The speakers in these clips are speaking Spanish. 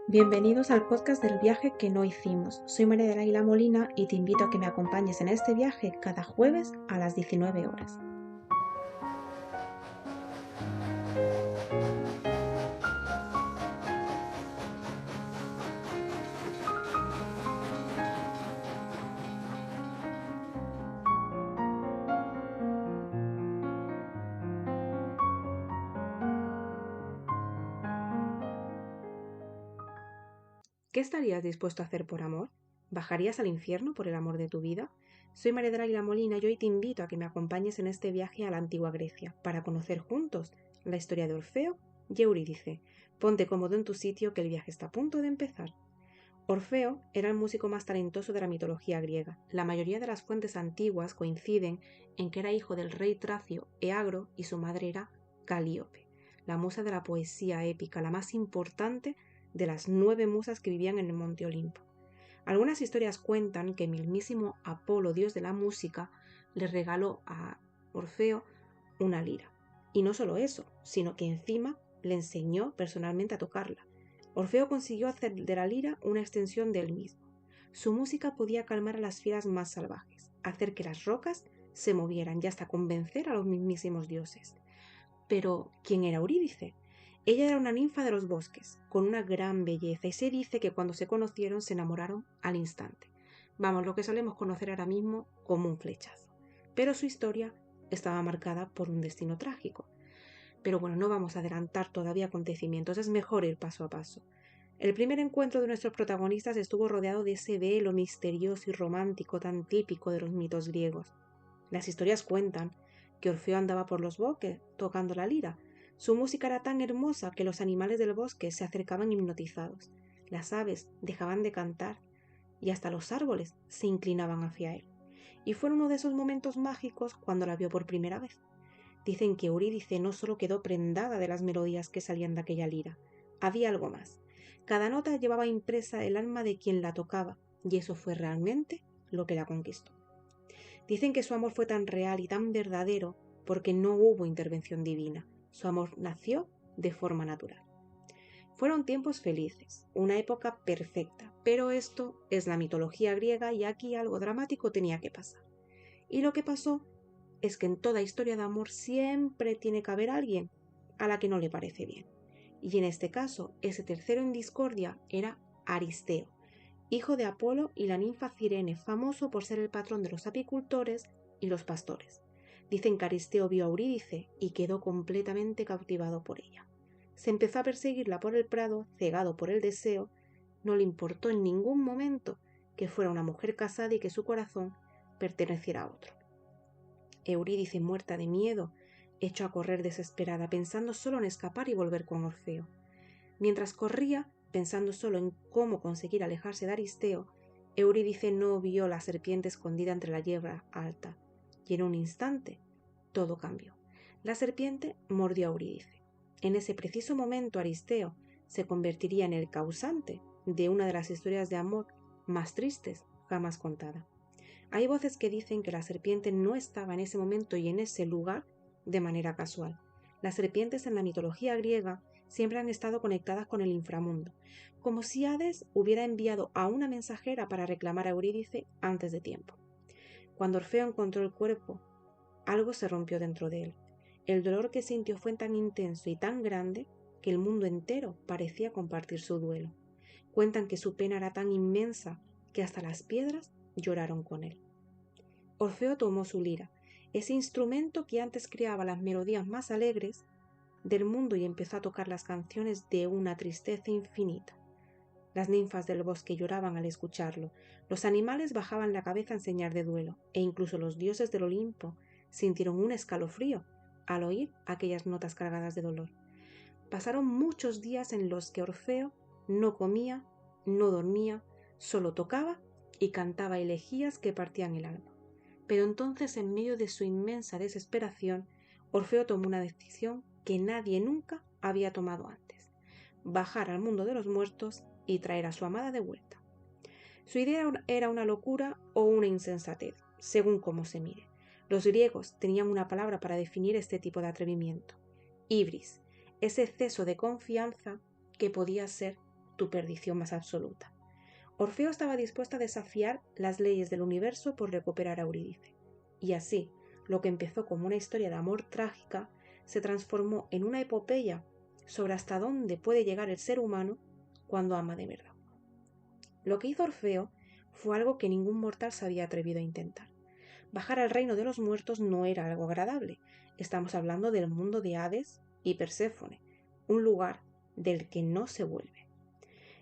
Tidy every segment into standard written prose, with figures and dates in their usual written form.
Bienvenidos al podcast del viaje que no hicimos. Soy María del Águila Molina y te invito a que me acompañes en este viaje cada jueves a las 19 horas. ¿Qué estarías dispuesto a hacer por amor? ¿Bajarías al infierno por el amor de tu vida? Soy María del Águila Molina y hoy te invito a que me acompañes en este viaje a la antigua Grecia para conocer juntos la historia de Orfeo y Eurídice. Ponte cómodo en tu sitio que el viaje está a punto de empezar. Orfeo era el músico más talentoso de la mitología griega. La mayoría de las fuentes antiguas coinciden en que era hijo del rey tracio Eagro y su madre era Calíope, la musa de la poesía épica, la más importante de las 9 musas que vivían en el monte Olimpo. Algunas historias cuentan que el mismísimo Apolo, dios de la música, le regaló a Orfeo una lira. Y no solo eso, sino que encima le enseñó personalmente a tocarla. Orfeo consiguió hacer de la lira una extensión de él mismo. Su música podía calmar a las fieras más salvajes, hacer que las rocas se movieran y hasta convencer a los mismísimos dioses. Pero, ¿quién era Eurídice? Ella era una ninfa de los bosques, con una gran belleza, y se dice que cuando se conocieron se enamoraron al instante. Vamos, lo que solemos conocer ahora mismo como un flechazo. Pero su historia estaba marcada por un destino trágico. Pero bueno, no vamos a adelantar todavía acontecimientos, es mejor ir paso a paso. El primer encuentro de nuestros protagonistas estuvo rodeado de ese velo misterioso y romántico tan típico de los mitos griegos. Las historias cuentan que Orfeo andaba por los bosques tocando la lira. Su música era tan hermosa que los animales del bosque se acercaban hipnotizados. Las aves dejaban de cantar y hasta los árboles se inclinaban hacia él. Y fue uno de esos momentos mágicos cuando la vio por primera vez. Dicen que Eurídice no solo quedó prendada de las melodías que salían de aquella lira, había algo más. Cada nota llevaba impresa el alma de quien la tocaba, y eso fue realmente lo que la conquistó. Dicen que su amor fue tan real y tan verdadero porque no hubo intervención divina. Su amor nació de forma natural. Fueron tiempos felices, una época perfecta, pero esto es la mitología griega y aquí algo dramático tenía que pasar. Y lo que pasó es que en toda historia de amor siempre tiene que haber alguien a la que no le parece bien. Y en este caso, ese tercero en discordia era Aristeo, hijo de Apolo y la ninfa Cirene, famoso por ser el patrón de los apicultores y los pastores. Dicen que Aristeo vio a Eurídice y quedó completamente cautivado por ella. Se empezó a perseguirla por el prado, cegado por el deseo. No le importó en ningún momento que fuera una mujer casada y que su corazón perteneciera a otro. Eurídice, muerta de miedo, echó a correr desesperada, pensando solo en escapar y volver con Orfeo. Mientras corría, pensando solo en cómo conseguir alejarse de Aristeo, Eurídice no vio la serpiente escondida entre la hierba alta, y en un instante todo cambió. La serpiente mordió a Eurídice. En ese preciso momento Aristeo se convertiría en el causante de una de las historias de amor más tristes jamás contada. Hay voces que dicen que la serpiente no estaba en ese momento y en ese lugar de manera casual. Las serpientes en la mitología griega siempre han estado conectadas con el inframundo, como si Hades hubiera enviado a una mensajera para reclamar a Eurídice antes de tiempo. Cuando Orfeo encontró el cuerpo, algo se rompió dentro de él. El dolor que sintió fue tan intenso y tan grande que el mundo entero parecía compartir su duelo. Cuentan que su pena era tan inmensa que hasta las piedras lloraron con él. Orfeo tomó su lira, ese instrumento que antes creaba las melodías más alegres del mundo, y empezó a tocar las canciones de una tristeza infinita. Las ninfas del bosque lloraban al escucharlo, los animales bajaban la cabeza en señal de duelo, e incluso los dioses del Olimpo sintieron un escalofrío al oír aquellas notas cargadas de dolor. Pasaron muchos días en los que Orfeo no comía, no dormía, solo tocaba y cantaba elegías que partían el alma. Pero entonces, en medio de su inmensa desesperación, Orfeo tomó una decisión que nadie nunca había tomado antes: bajar al mundo de los muertos y traer a su amada de vuelta. Su idea era una locura o una insensatez, según cómo se mire. Los griegos tenían una palabra para definir este tipo de atrevimiento: ibris, ese exceso de confianza que podía ser tu perdición más absoluta. Orfeo estaba dispuesto a desafiar las leyes del universo por recuperar a Eurídice. Y así, lo que empezó como una historia de amor trágica se transformó en una epopeya sobre hasta dónde puede llegar el ser humano cuando ama de verdad. Lo que hizo Orfeo fue algo que ningún mortal se había atrevido a intentar. Bajar al reino de los muertos no era algo agradable. Estamos hablando del mundo de Hades y Perséfone, un lugar del que no se vuelve.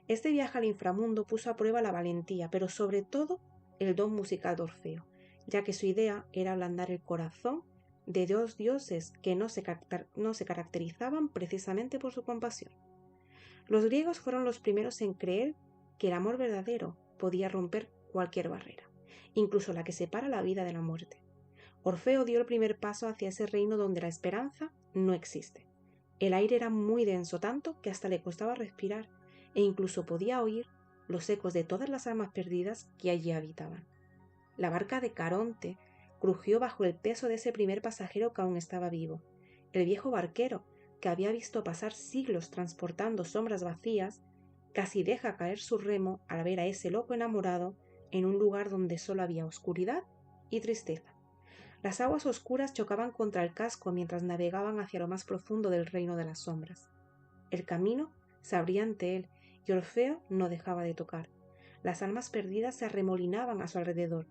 Este viaje al inframundo puso a prueba la valentía, pero sobre todo el don musical de Orfeo, ya que su idea era ablandar el corazón de dos dioses que no se caracterizaban precisamente por su compasión. Los griegos fueron los primeros en creer que el amor verdadero podía romper cualquier barrera, incluso la que separa la vida de la muerte. Orfeo dio el primer paso hacia ese reino donde la esperanza no existe. El aire era muy denso, tanto que hasta le costaba respirar, e incluso podía oír los ecos de todas las almas perdidas que allí habitaban. La barca de Caronte crujió bajo el peso de ese primer pasajero que aún estaba vivo. El viejo barquero, que había visto pasar siglos transportando sombras vacías, casi deja caer su remo al ver a ese loco enamorado en un lugar donde solo había oscuridad y tristeza. Las aguas oscuras chocaban contra el casco mientras navegaban hacia lo más profundo del reino de las sombras. El camino se abría ante él y Orfeo no dejaba de tocar. Las almas perdidas se arremolinaban a su alrededor,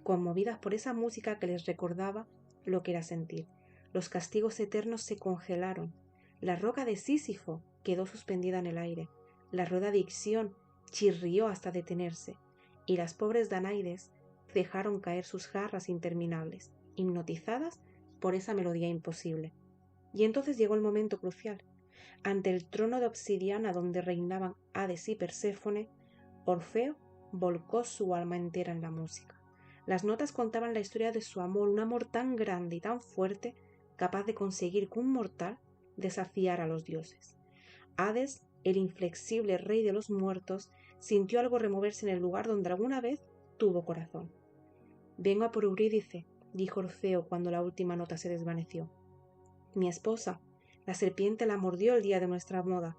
conmovidas por esa música que les recordaba lo que era sentir. Los castigos eternos se congelaron. La roca de Sísifo quedó suspendida en el aire. La rueda de Ixión chirrió hasta detenerse, y las pobres Danaides dejaron caer sus jarras interminables, hipnotizadas por esa melodía imposible. Y entonces llegó el momento crucial. Ante el trono de obsidiana donde reinaban Hades y Perséfone, Orfeo volcó su alma entera en la música. Las notas contaban la historia de su amor, un amor tan grande y tan fuerte, capaz de conseguir que un mortal desafiara a los dioses. Hades, el inflexible rey de los muertos, sintió algo removerse en el lugar donde alguna vez tuvo corazón. «Vengo a por Eurídice», dijo Orfeo cuando la última nota se desvaneció. «Mi esposa. La serpiente la mordió el día de nuestra boda.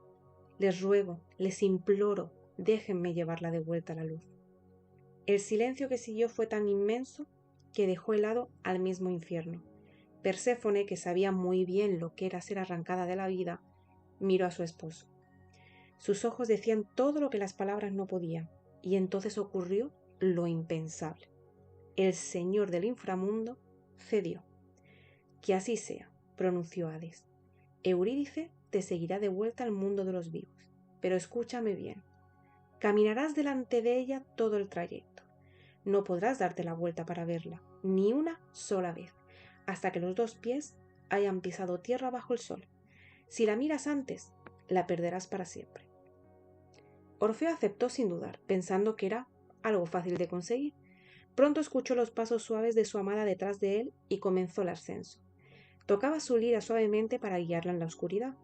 Les ruego, les imploro, déjenme llevarla de vuelta a la luz». El silencio que siguió fue tan inmenso que dejó helado al mismo infierno. Perséfone, que sabía muy bien lo que era ser arrancada de la vida, miró a su esposo. Sus ojos decían todo lo que las palabras no podían, y entonces ocurrió lo impensable. El señor del inframundo cedió. «Que así sea», pronunció Hades. «Eurídice te seguirá de vuelta al mundo de los vivos. Pero escúchame bien. Caminarás delante de ella todo el trayecto. No podrás darte la vuelta para verla, ni una sola vez, hasta que los dos pies hayan pisado tierra bajo el sol. Si la miras antes, la perderás para siempre». Orfeo aceptó sin dudar, pensando que era algo fácil de conseguir. Pronto escuchó los pasos suaves de su amada detrás de él y comenzó el ascenso. Tocaba su lira suavemente para guiarla en la oscuridad.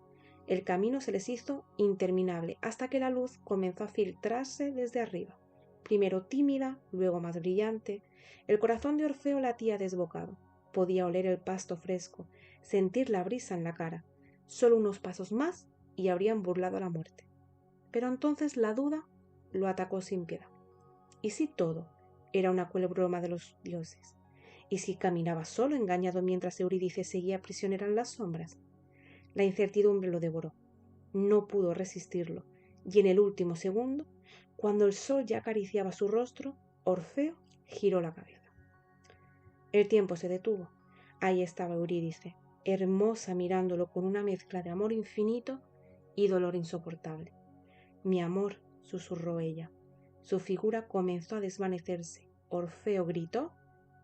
El camino se les hizo interminable hasta que la luz comenzó a filtrarse desde arriba, primero tímida, luego más brillante. El corazón de Orfeo latía desbocado. Podía oler el pasto fresco, sentir la brisa en la cara. Solo unos pasos más y habrían burlado a la muerte. Pero entonces la duda lo atacó sin piedad. ¿Y si todo era una cruel broma de los dioses? ¿Y si caminaba solo, engañado, mientras Eurídice seguía prisionera en las sombras? La incertidumbre lo devoró. No pudo resistirlo, y en el último segundo, cuando el sol ya acariciaba su rostro, Orfeo giró la cabeza. El tiempo se detuvo. Ahí estaba Eurídice, hermosa, mirándolo con una mezcla de amor infinito y dolor insoportable. «Mi amor», susurró ella. Su figura comenzó a desvanecerse. Orfeo gritó,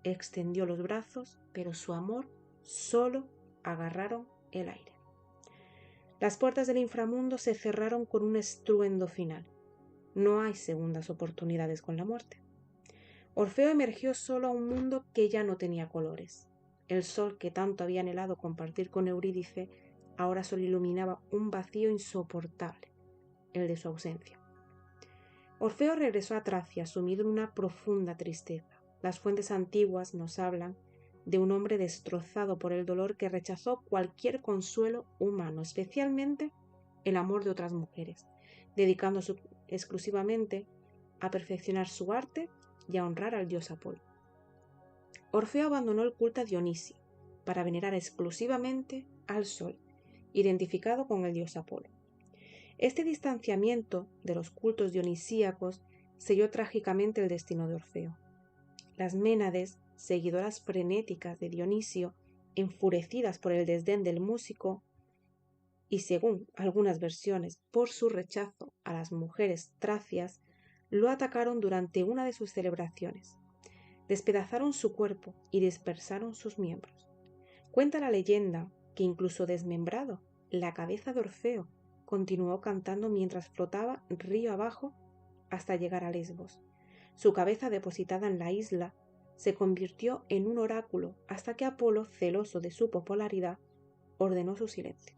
extendió los brazos, pero su amor solo agarraron el aire. Las puertas del inframundo se cerraron con un estruendo final. No hay segundas oportunidades con la muerte. Orfeo emergió solo a un mundo que ya no tenía colores. El sol que tanto había anhelado compartir con Eurídice ahora solo iluminaba un vacío insoportable, el de su ausencia. Orfeo regresó a Tracia, sumido en una profunda tristeza. Las fuentes antiguas nos hablan de un hombre destrozado por el dolor que rechazó cualquier consuelo humano, especialmente el amor de otras mujeres, dedicándose exclusivamente a perfeccionar su arte y a honrar al dios Apolo. Orfeo abandonó el culto a Dionisio para venerar exclusivamente al sol, identificado con el dios Apolo. Este distanciamiento de los cultos dionisíacos selló trágicamente el destino de Orfeo. Las Ménades, seguidoras frenéticas de Dionisio, enfurecidas por el desdén del músico y, según algunas versiones, por su rechazo a las mujeres tracias, lo atacaron durante una de sus celebraciones. Despedazaron su cuerpo y dispersaron sus miembros. Cuenta la leyenda que incluso desmembrado, la cabeza de Orfeo continuó cantando mientras flotaba río abajo hasta llegar a Lesbos. Su cabeza depositada en la isla se convirtió en un oráculo hasta que Apolo, celoso de su popularidad, ordenó su silencio.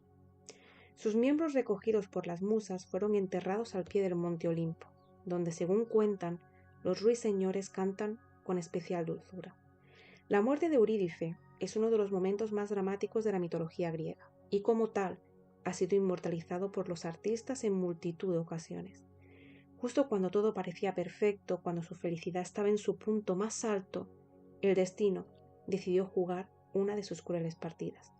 Sus miembros recogidos por las musas fueron enterrados al pie del monte Olimpo, donde, según cuentan, los ruiseñores cantan con especial dulzura. La muerte de Eurídice es uno de los momentos más dramáticos de la mitología griega, y como tal, ha sido inmortalizado por los artistas en multitud de ocasiones. Justo cuando todo parecía perfecto, cuando su felicidad estaba en su punto más alto, el destino decidió jugar una de sus crueles partidas.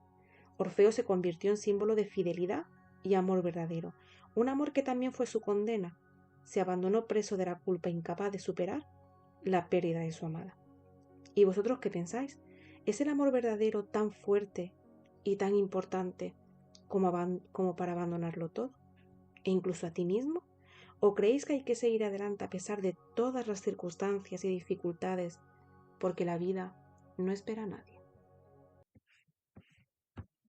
Orfeo se convirtió en símbolo de fidelidad y amor verdadero, un amor que también fue su condena. Se abandonó preso de la culpa, incapaz de superar la pérdida de su amada. ¿Y vosotros qué pensáis? ¿Es el amor verdadero tan fuerte y tan importante como para abandonarlo todo? ¿E incluso a ti mismo? ¿O creéis que hay que seguir adelante a pesar de todas las circunstancias y dificultades? Porque la vida no espera a nadie.